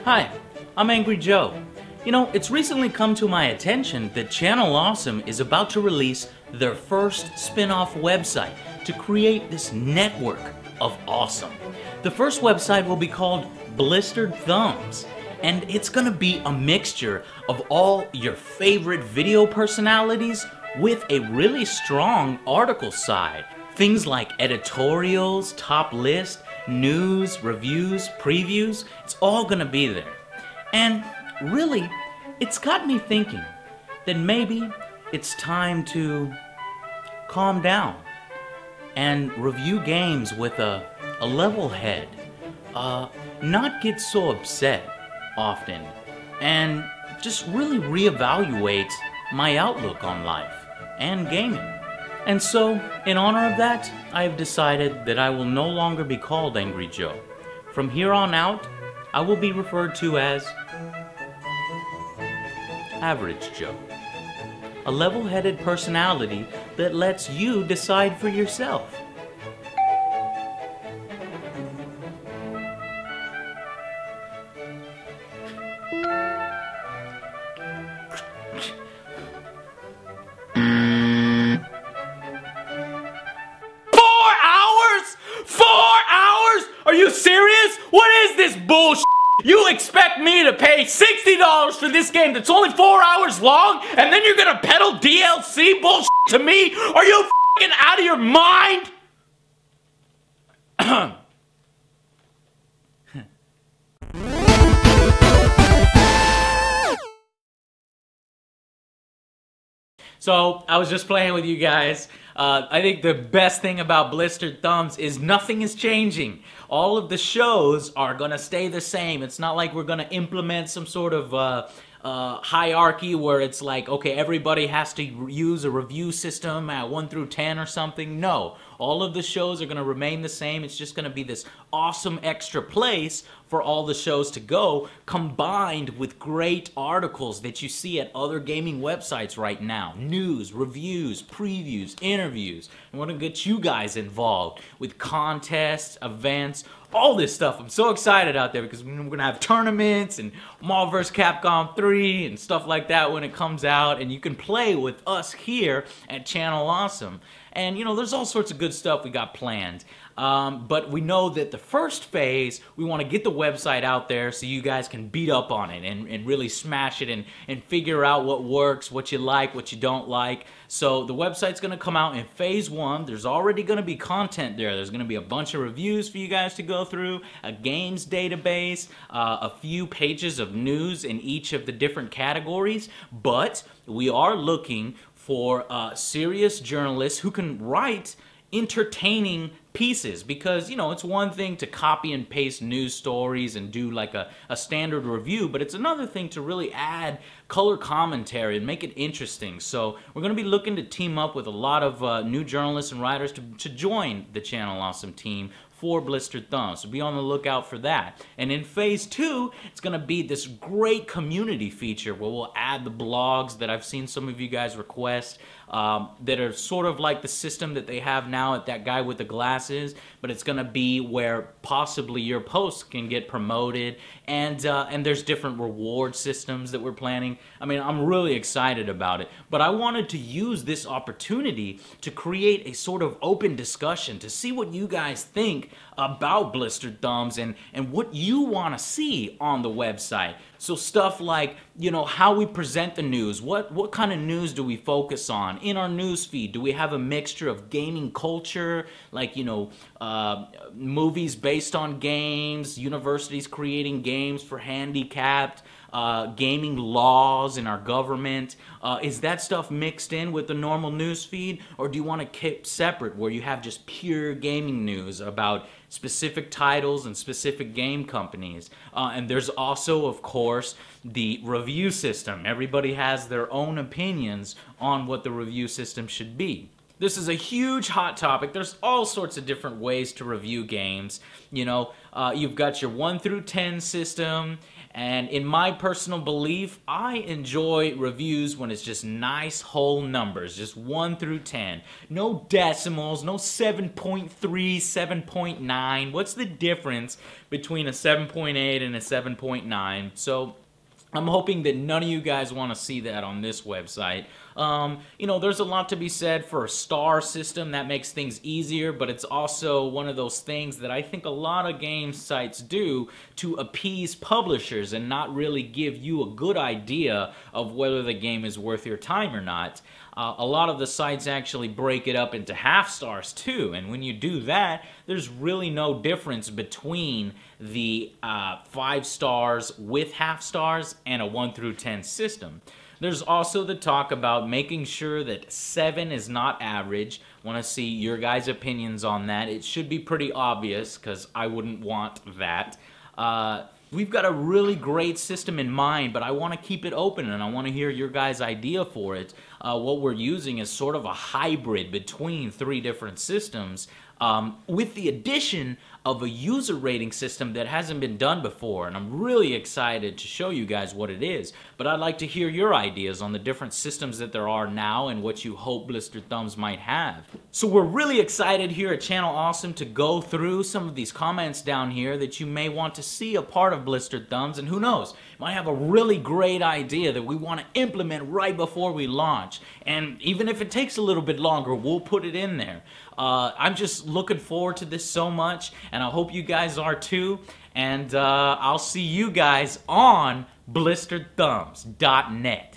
Hi, I'm Angry Joe. You know, it's recently come to my attention that Channel Awesome is about to release their first spin-off website to create this network of awesome. The first website will be called Blistered Thumbs, and it's gonna be a mixture of all your favorite video personalities with a really strong article side. Things like editorials, top list, news, reviews, previews, it's all gonna be there. And really, it's got me thinking that maybe it's time to calm down and review games with a level head. Not get so upset often, and just really reevaluate my outlook on life and gaming. And so, in honor of that, I have decided that I will no longer be called Angry Joe. From here on out, I will be referred to as Average Joe. A level-headed personality that lets you decide for yourself. Are you serious? What is this bullshit? You expect me to pay $60 for this game that's only 4 hours long, and then you're gonna peddle DLC bullshit to me? Are you f***ing out of your mind? So, I was just playing with you guys. I think the best thing about Blistered Thumbs is nothing is changing. All of the shows are gonna stay the same. It's not like we're gonna implement some sort of hierarchy where it's like, okay, everybody has to use a review system at 1 through 10 or something. No, all of the shows are gonna remain the same. It's just gonna be this awesome extra place for all the shows to go, combined with great articles that you see at other gaming websites right now. News, reviews, previews, interviews. I want to get you guys involved with contests, events, all this stuff. I'm so excited out there because we're going to have tournaments and Marvel vs. Capcom 3 and stuff like that when it comes out, and you can play with us here at Channel Awesome. And, you know, there's all sorts of good stuff we got planned. But we know that the first phase, we want to get the website out there so you guys can beat up on it and really smash it and figure out what works, what you like, what you don't like. So the website's going to come out in phase 1. There's already going to be content there. There's going to be a bunch of reviews for you guys to go through, a games database, a few pages of news in each of the different categories. But we are looking for serious journalists who can write entertaining pieces, because, you know, it's one thing to copy and paste news stories and do like a standard review, but it's another thing to really add color commentary and make it interesting. So we're going to be looking to team up with a lot of new journalists and writers to join the Channel Awesome team for Blistered Thumbs. So be on the lookout for that. And in phase 2, it's going to be this great community feature where we'll add the blogs that I've seen some of you guys request, that are sort of like the system that they have now at That Guy with the Glasses, but it's going to be where possibly your posts can get promoted, and there's different reward systems that we're planning. I mean, I'm really excited about it, but I wanted to use this opportunity to create a sort of open discussion to see what you guys think about Blistered Thumbs and what you want to see on the website. So stuff like, you know, how we present the news. What kind of news do we focus on in our news feed? Do we have a mixture of gaming culture, like, you know, movies based on games, universities creating games for handicapped, gaming laws in our government? Is that stuff mixed in with the normal news feed, or do you want to keep separate where you have just pure gaming news about specific titles and specific game companies? And there's also, of course, the review system. Everybody has their own opinions on what the review system should be. This is a huge hot topic. There's all sorts of different ways to review games. You know, you've got your 1 through 10 system, And in my personal belief, I enjoy reviews when it's just nice whole numbers, just 1 through 10. No decimals, no 7.3, 7.9. What's the difference between a 7.8 and a 7.9? So I'm hoping that none of you guys want to see that on this website. You know, there's a lot to be said for a star system. That makes things easier, but it's also one of those things that I think a lot of game sites do to appease publishers and not really give you a good idea of whether the game is worth your time or not. A lot of the sites actually break it up into half stars too, and when you do that, there's really no difference between the 5 stars with half stars and a 1 through 10 system. There's also the talk about making sure that 7 is not average. Want to see your guys' opinions on that. It should be pretty obvious because I wouldn't want that. We've got a really great system in mind, but I want to keep it open and I want to hear your guys' idea for it. What we're using is sort of a hybrid between 3 different systems, with the addition of a user rating system that hasn't been done before, and I'm really excited to show you guys what it is. But I'd like to hear your ideas on the different systems that there are now and what you hope Blistered Thumbs might have. So we're really excited here at Channel Awesome to go through some of these comments down here that you may want to see a part of Blistered Thumbs, and who knows, might have a really great idea that we want to implement right before we launch. And even if it takes a little bit longer, we'll put it in there. I'm just looking forward to this so much, and I hope you guys are too. And I'll see you guys on blisteredthumbs.net.